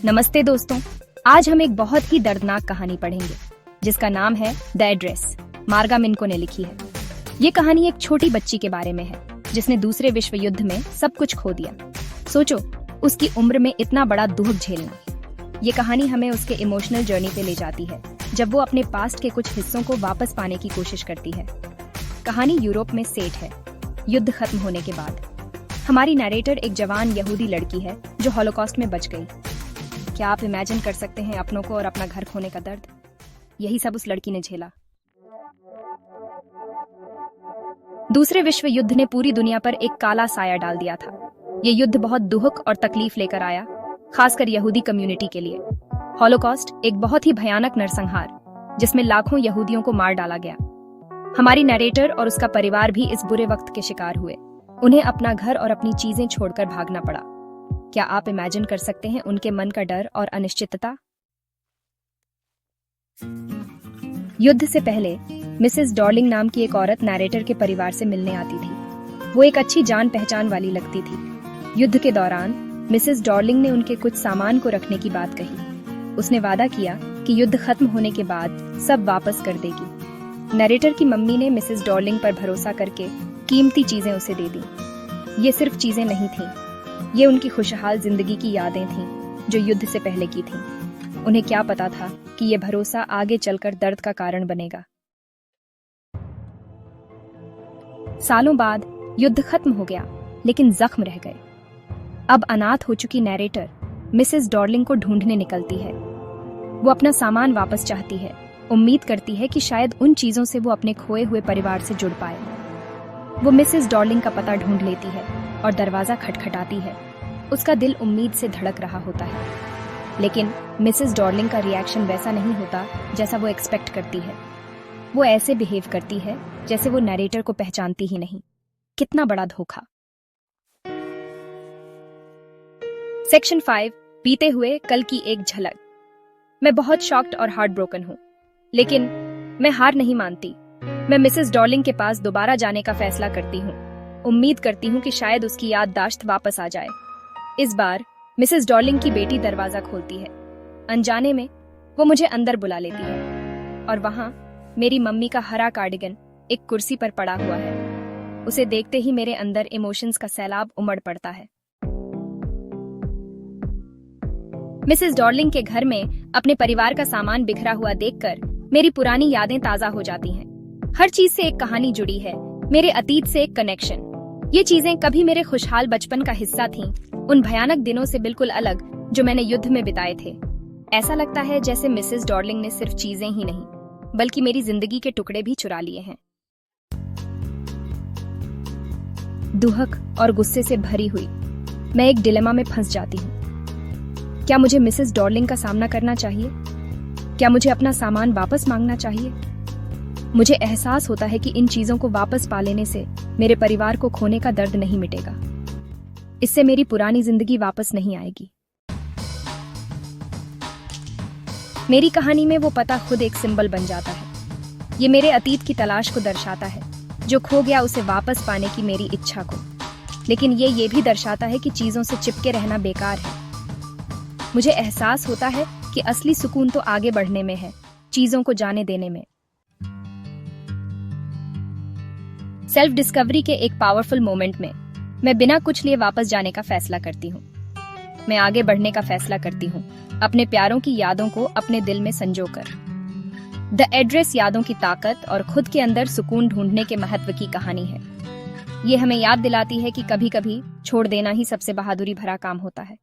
नमस्ते दोस्तों, आज हम एक बहुत ही दर्दनाक कहानी पढ़ेंगे जिसका नाम है द एड्रेस। मार्गा मिनको ने लिखी है। ये कहानी एक छोटी बच्ची के बारे में है जिसने दूसरे विश्व युद्ध में सब कुछ खो दिया। सोचो, उसकी उम्र में इतना बड़ा दुख झेलना। ये कहानी हमें उसके इमोशनल जर्नी पे ले जाती है जब वो अपने पास्ट के कुछ हिस्सों को वापस पाने की कोशिश करती है। कहानी यूरोप में सेट है, युद्ध खत्म होने के बाद। हमारी नरेटर एक जवान यहूदी लड़की है जो हॉलोकॉस्ट में बच गई। क्या आप इमेजिन कर सकते हैं अपनों को और अपना घर खोने का दर्द? यही सब उस लड़की ने झेला। दूसरे विश्व युद्ध ने पूरी दुनिया पर एक काला साया डाल दिया था। ये युद्ध बहुत दुख और तकलीफ लेकर आया, खासकर यहूदी कम्युनिटी के लिए। हॉलोकॉस्ट एक बहुत ही भयानक नरसंहार जिसमें लाखों यहूदियों को मार डाला गया। हमारी नरेटर और उसका परिवार भी इस बुरे वक्त के शिकार हुए। उन्हें अपना घर और अपनी चीजें छोड़कर भागना पड़ा। क्या आप इमेजिन कर सकते हैं उनके मन का डर और अनिश्चितता? युद्ध से पहले मिसेस डॉर्लिंग नाम की एक औरत नरेटर के परिवार से मिलने आती थी। वो एक अच्छी जान पहचान वाली लगती थी। युद्ध के दौरान मिसेस डॉर्लिंग ने उनके कुछ सामान को रखने की बात कही। उसने वादा किया कि युद्ध खत्म होने के बाद सब वापस कर देगी। नरेटर की मम्मी ने मिसेस डॉर्लिंग पर भरोसा करके कीमती चीजें उसे दे दी। ये सिर्फ चीजें नहीं थीं, ये उनकी खुशहाल जिंदगी की यादें थीं जो युद्ध से पहले की थीं। उन्हें क्या पता था कि ये भरोसा आगे चलकर दर्द का कारण बनेगा। सालों बाद युद्ध खत्म हो गया, लेकिन जख्म रह गए। अब अनाथ हो चुकी नरेटर मिसेस डॉर्लिंग को ढूंढने निकलती है। वो अपना सामान वापस चाहती है, उम्मीद करती है कि शायद उन चीजों से वो अपने खोए हुए परिवार से जुड़ पाए। वो मिसेस डॉर्लिंग का पता ढूंढ लेती है और दरवाजा खटखटाती है। उसका दिल उम्मीद से धड़क रहा होता है, लेकिन मिसेस डॉर्लिंग का रिएक्शन वैसा नहीं होता जैसा वो एक्सपेक्ट करती है। वो ऐसे बिहेव करती है जैसे वो नरेटर को पहचानती ही नहीं। कितना बड़ा धोखा। सेक्शन 5, बीते हुए कल की एक झलक। मैं बहुत शॉक्ड और हार्ट ब्रोकन हूँ, लेकिन मैं हार नहीं मानती। मैं मिसेस डॉर्लिंग के पास दोबारा जाने का फैसला करती हूँ। उम्मीद करती हूँ कि शायद उसकी याददाश्त वापस आ जाए। इस बार मिसेस डॉर्लिंग की बेटी दरवाजा खोलती है। अनजाने में वो मुझे अंदर बुला लेती है और वहां मेरी मम्मी का हरा कार्डिगन एक कुर्सी पर पड़ा हुआ है। उसे देखते ही मेरे अंदर इमोशंस का सैलाब उमड़ पड़ता है। मिसेस डॉर्लिंग के घर में अपने परिवार का सामान बिखरा हुआ देखकर मेरी पुरानी यादें ताजा हो जाती हैं। हर चीज से एक कहानी जुड़ी है, मेरे अतीत से एक कनेक्शन। ये चीजें कभी मेरे खुशहाल बचपन का हिस्सा थीं, उन भयानक दिनों से बिल्कुल अलग जो मैंने युद्ध में बिताए थे। ऐसा लगता है जैसे मिसेस डॉर्लिंग ने सिर्फ चीजें ही नहीं, बल्कि मेरी जिंदगी के टुकड़े भी चुरा लिए हैं। दुहक और गुस्से से भरी हुई मैं एक डिलेमा में फंस जाती हूँ। क्या मुझे मिसेस डॉर्लिंग का सामना करना चाहिए? क्या मुझे अपना सामान वापस मांगना चाहिए? मुझे एहसास होता है कि इन चीजों को वापस पा लेने से मेरे परिवार को खोने का दर्द नहीं मिटेगा। इससे मेरी पुरानी जिंदगी वापस नहीं आएगी। मेरी कहानी में वो पता खुद एक सिंबल बन जाता है। ये मेरे अतीत की तलाश को दर्शाता है, जो खो गया उसे वापस पाने की मेरी इच्छा को। लेकिन ये भी दर्शाता है कि चीजों से चिपके रहना बेकार है। मुझे एहसास होता है कि असली सुकून तो आगे बढ़ने में है, चीजों को जाने देने में। सेल्फ डिस्कवरी के एक पावरफुल मोमेंट में मैं बिना कुछ लिए वापस जाने का फैसला करती हूँ। मैं आगे बढ़ने का फैसला करती हूँ, अपने प्यारों की यादों को अपने दिल में संजोकर। द एड्रेस यादों की ताकत और खुद के अंदर सुकून ढूंढने के महत्व की कहानी है। ये हमें याद दिलाती है कि कभी-कभी छोड़ देना ही सबसे बहादुरी भरा काम होता है।